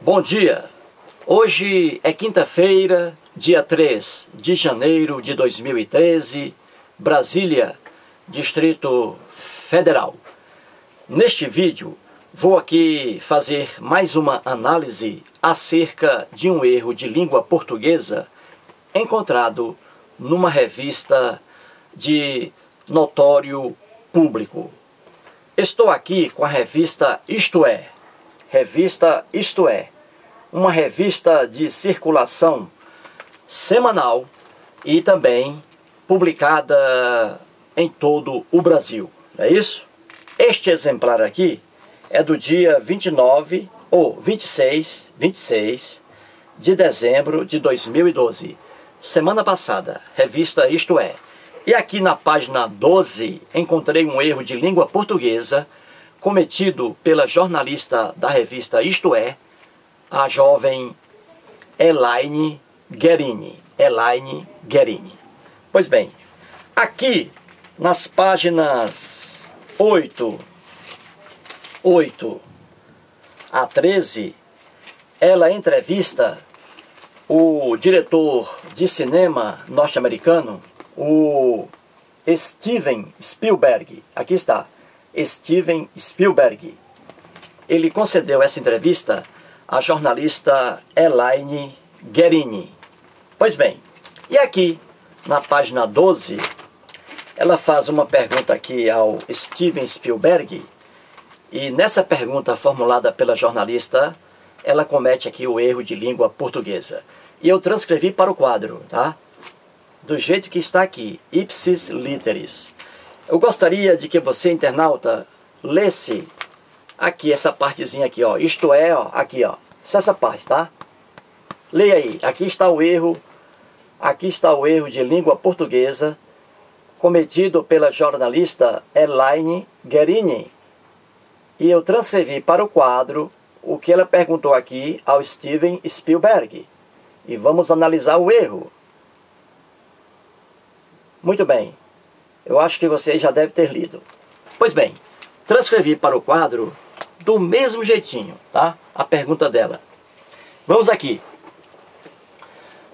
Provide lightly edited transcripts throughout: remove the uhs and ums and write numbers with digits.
Bom dia! Hoje é quinta-feira, dia 3 de janeiro de 2013, Brasília, Distrito Federal. Neste vídeo, vou aqui fazer mais uma análise acerca de um erro de língua portuguesa encontrado numa revista de notório público. Estou aqui com a revista Isto É. Revista Isto É, uma revista de circulação semanal e também publicada em todo o Brasil, não é isso? Este exemplar aqui é do dia 26 de dezembro de 2012, semana passada, revista Isto É. E aqui na página 12 encontrei um erro de língua portuguesa cometido pela jornalista da revista Isto É, a jovem Elaine Guerini. Elaine Guerini. Pois bem, aqui nas páginas 8 a 13, ela entrevista o diretor de cinema norte-americano, o Steven Spielberg. Aqui está, Steven Spielberg. Ele concedeu essa entrevista à jornalista Elaine Guerini. Pois bem, e aqui na página 12, ela faz uma pergunta aqui ao Steven Spielberg, e nessa pergunta formulada pela jornalista, ela comete aqui o erro de língua portuguesa. E eu transcrevi para o quadro, tá? Do jeito que está aqui, ipsis literis. Eu gostaria de que você, internauta, lesse aqui essa partezinha aqui, ó. Isto é, ó, aqui, ó. Essa parte, tá? Leia aí. Aqui está o erro de língua portuguesa cometido pela jornalista Elaine Guerini. E eu transcrevi para o quadro o que ela perguntou aqui ao Steven Spielberg. E vamos analisar o erro. Muito bem. Eu acho que você já deve ter lido. Pois bem, transcrevi para o quadro do mesmo jeitinho, tá? A pergunta dela. Vamos aqui.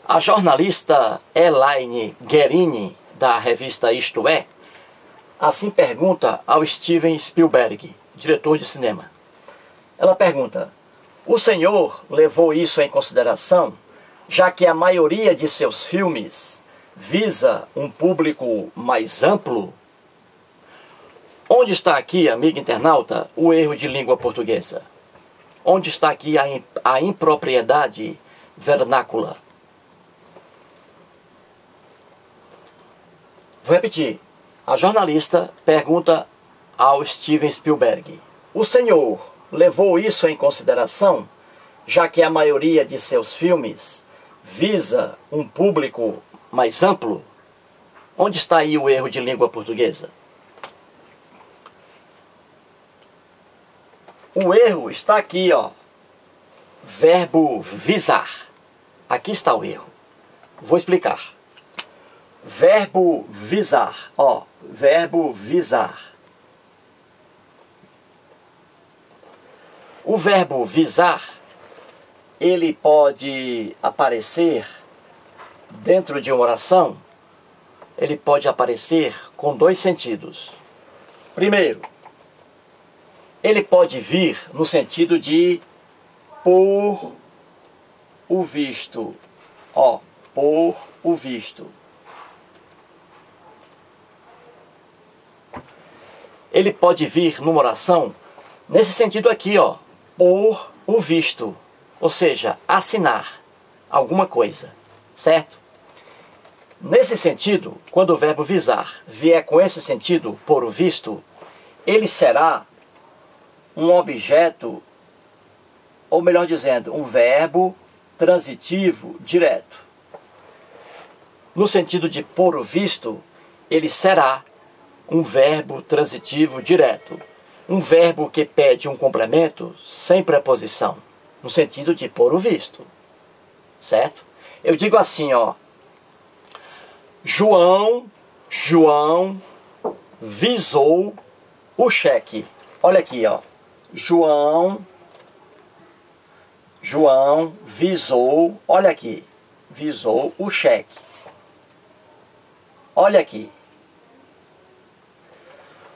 A jornalista Elaine Guerini, da revista Isto É, assim pergunta ao Steven Spielberg, diretor de cinema. Ela pergunta: o senhor levou isso em consideração, já que a maioria de seus filmes visa um público mais amplo? Onde está aqui, amigo internauta, o erro de língua portuguesa? Onde está aqui a impropriedade vernácula? Vou repetir. A jornalista pergunta ao Steven Spielberg: o senhor levou isso em consideração, já que a maioria de seus filmes visa um público mais amplo? Onde está aí o erro de língua portuguesa? O erro está aqui, ó. Verbo visar. Aqui está o erro. Vou explicar. Verbo visar, ó. Verbo visar. O verbo visar, ele pode aparecer dentro de uma oração, ele pode aparecer com dois sentidos. Primeiro, ele pode vir no sentido de por o visto. Ó, por o visto. Ele pode vir numa oração nesse sentido aqui, ó, por o visto. Ou seja, assinar alguma coisa, certo? Nesse sentido, quando o verbo visar vier com esse sentido, por o visto, ele será um objeto, ou melhor dizendo, um verbo transitivo direto. No sentido de por o visto, ele será um verbo transitivo direto. Um verbo que pede um complemento sem preposição, no sentido de por o visto. Certo? Eu digo assim, ó. João visou o cheque. Olha aqui, ó. João João visou, olha aqui, visou o cheque. Olha aqui.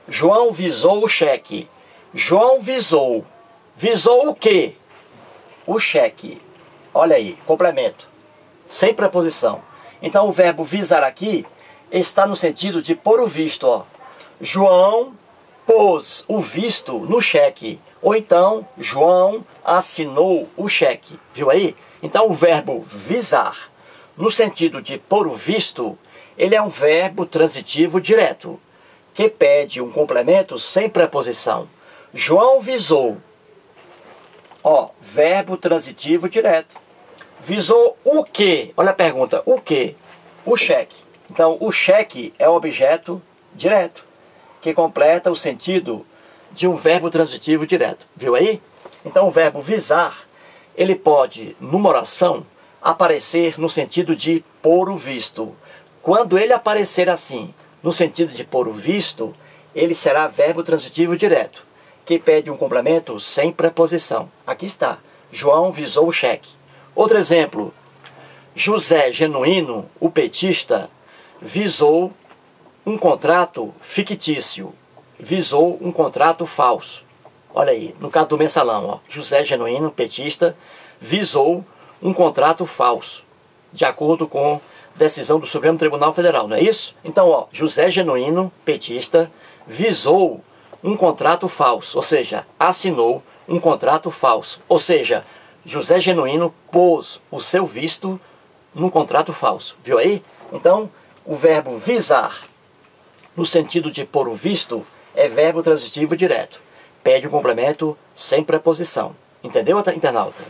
João visou o cheque. João visou. Visou o quê? O cheque. Olha aí, complemento. Sem preposição. Então o verbo visar aqui está no sentido de pôr o visto, ó. João pôs o visto no cheque. Ou então, João assinou o cheque. Viu aí? Então o verbo visar, no sentido de pôr o visto, ele é um verbo transitivo direto, que pede um complemento sem preposição. João visou. Ó, verbo transitivo direto. Visou o quê? Olha a pergunta. O quê? O cheque. Então, o cheque é objeto direto, que completa o sentido de um verbo transitivo direto. Viu aí? Então, o verbo visar, ele pode, numa oração, aparecer no sentido de pôr o visto. Quando ele aparecer assim, no sentido de pôr o visto, ele será verbo transitivo direto, que pede um complemento sem preposição. Aqui está. João visou o cheque. Outro exemplo. José Genuíno, o petista, visou um contrato fictício. Visou um contrato falso. Olha aí, no caso do mensalão, ó, José Genuíno, petista, visou um contrato falso, de acordo com decisão do Supremo Tribunal Federal, não é isso? Então, ó, José Genuíno, petista, visou um contrato falso, ou seja, assinou um contrato falso. Ou seja, José Genuíno pôs o seu visto num contrato falso. Viu aí? Então, o verbo visar, no sentido de pôr o visto, é verbo transitivo direto. Pede um complemento sem preposição. Entendeu, internauta?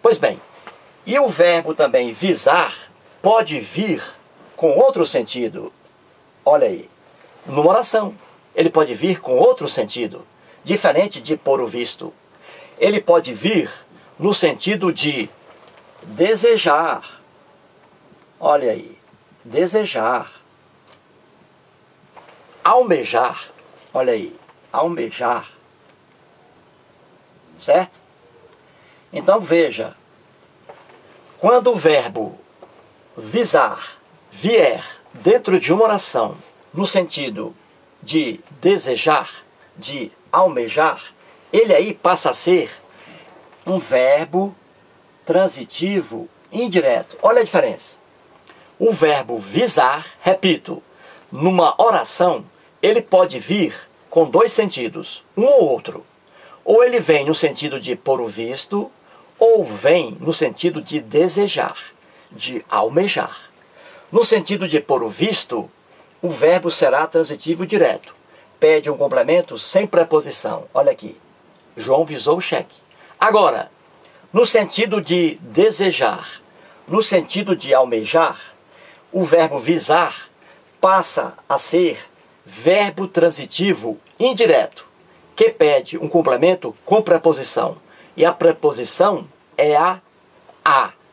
Pois bem, e o verbo também visar pode vir com outro sentido. Olha aí, numa oração, ele pode vir com outro sentido, diferente de pôr o visto. Ele pode vir no sentido de desejar. Olha aí, desejar. Almejar. Olha aí, almejar. Certo? Então veja, quando o verbo visar vier dentro de uma oração no sentido de desejar, de almejar, ele aí passa a ser um verbo transitivo indireto. Olha a diferença. O verbo visar, repito, numa oração, ele pode vir com dois sentidos, um ou outro. Ou ele vem no sentido de pôr o visto, ou vem no sentido de desejar, de almejar. No sentido de pôr o visto, o verbo será transitivo direto. Pede um complemento sem preposição. Olha aqui. João visou o cheque. Agora, no sentido de desejar, no sentido de almejar, o verbo visar passa a ser verbo transitivo indireto, que pede um complemento com preposição. E a preposição é a.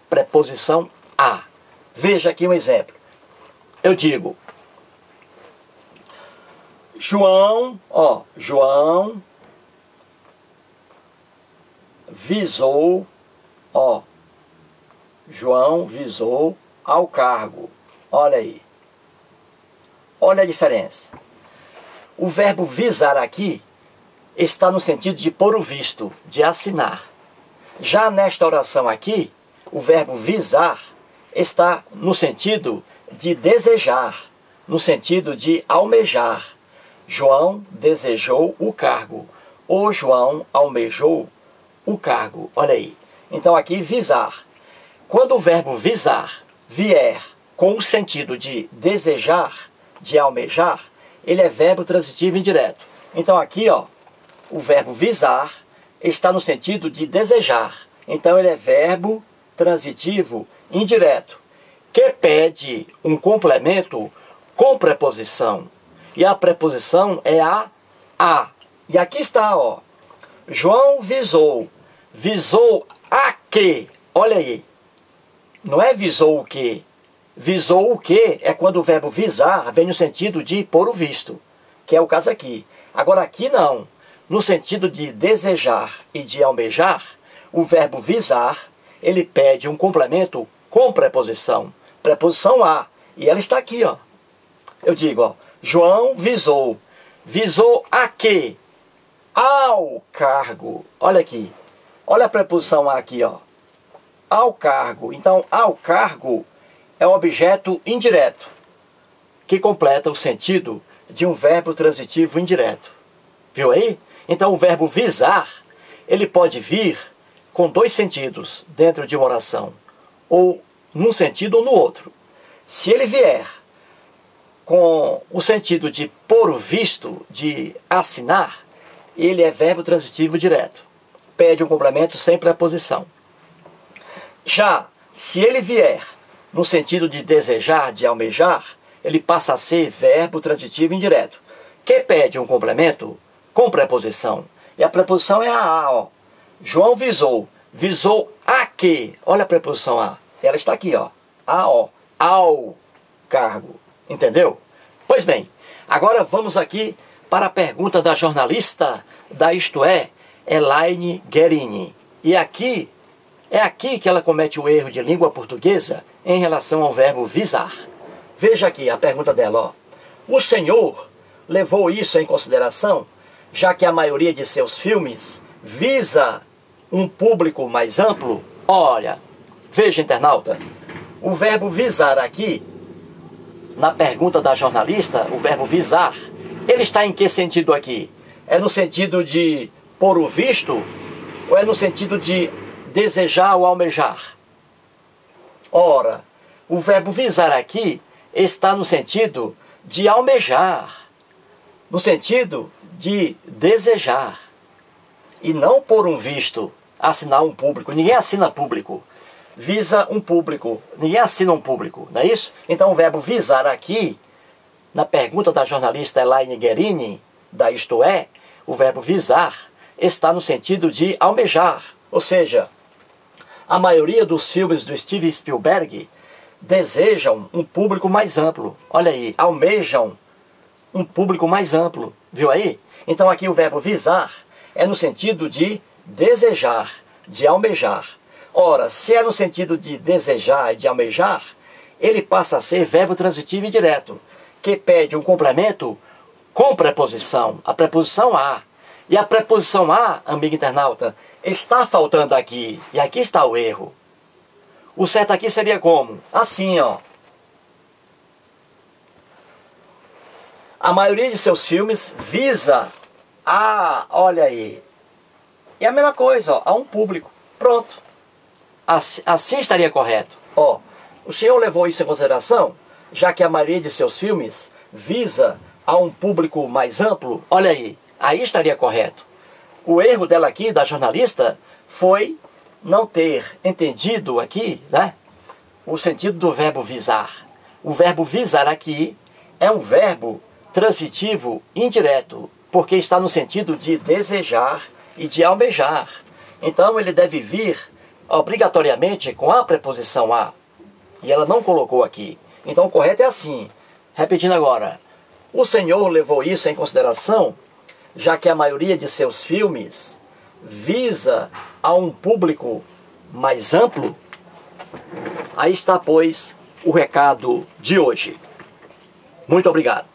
Preposição a. Veja aqui um exemplo. Eu digo, João visou, João visou ao cargo. Olha aí. Olha a diferença. O verbo visar aqui está no sentido de pôr o visto, de assinar. Já nesta oração aqui, o verbo visar está no sentido de desejar, no sentido de almejar. João desejou o cargo, ou João almejou o cargo. Olha aí. Então aqui visar. Quando o verbo visar vier com o sentido de desejar, de almejar, ele é verbo transitivo indireto. Então aqui, ó, o verbo visar está no sentido de desejar. Então ele é verbo transitivo indireto, que pede um complemento com preposição. E a preposição é a. E aqui está, ó. João visou. Visou a quê? Olha aí. Não é visou o quê? Visou o quê é quando o verbo visar vem no sentido de pôr o visto, que é o caso aqui. Agora aqui não. No sentido de desejar e de almejar, o verbo visar, ele pede um complemento com preposição. Preposição a. E ela está aqui, ó. Eu digo, ó, João visou. Visou a quê? Ao cargo. Olha aqui. Olha a preposição a aqui, ó. Ao cargo. Então, ao cargo é um objeto indireto que completa o sentido de um verbo transitivo indireto. Viu aí? Então, o verbo visar, ele pode vir com dois sentidos dentro de uma oração. Ou num sentido ou no outro. Se ele vier com o sentido de pôr o visto, de assinar, ele é verbo transitivo direto. Pede um complemento sem preposição. Já, se ele vier no sentido de desejar, de almejar, ele passa a ser verbo transitivo indireto, que pede um complemento com preposição. E a preposição é a, ó. João visou. Visou a quê? Olha a preposição a. Ela está aqui, ó. A, ó. Ao cargo. Entendeu? Pois bem, agora vamos aqui para a pergunta da jornalista da Isto É, Elaine Guerini. E aqui, é aqui que ela comete o erro de língua portuguesa em relação ao verbo visar. Veja aqui a pergunta dela, ó. O senhor levou isso em consideração, já que a maioria de seus filmes visa um público mais amplo? Olha, veja, internauta, o verbo visar aqui, na pergunta da jornalista, o verbo visar, ele está em que sentido aqui? É no sentido de pôr o visto ou é no sentido de desejar ou almejar? Ora, o verbo visar aqui está no sentido de almejar, no sentido de desejar, e não pôr um visto, assinar um público. Ninguém assina público. Visa um público. Ninguém assina um público, não é isso? Então o verbo visar aqui, na pergunta da jornalista Elaine Guerini, da Isto É, o verbo visar está no sentido de almejar. Ou seja, a maioria dos filmes do Steven Spielberg desejam um público mais amplo. Olha aí, almejam um público mais amplo. Viu aí? Então aqui o verbo visar é no sentido de desejar, de almejar. Ora, se é no sentido de desejar e de almejar, ele passa a ser verbo transitivo indireto, que pede um complemento com preposição, a preposição a. E a preposição a, amigo internauta, está faltando aqui, e aqui está o erro. O certo aqui seria como? Assim, ó. A maioria de seus filmes visa a, olha aí, é a mesma coisa, ó, a um público. Pronto. Assim estaria correto. Ó, o senhor levou isso em consideração, já que a maioria de seus filmes visa a um público mais amplo? Olha aí estaria correto. O erro dela aqui, da jornalista, foi não ter entendido aqui, né, o sentido do verbo visar. O verbo visar aqui é um verbo transitivo indireto, porque está no sentido de desejar e de almejar. Então ele deve vir obrigatoriamente com a preposição a. E ela não colocou aqui. Então o correto é assim. Repetindo agora. O senhor levou isso em consideração, já que a maioria de seus filmes visa a um público mais amplo? Aí está, pois, o recado de hoje. Muito obrigado.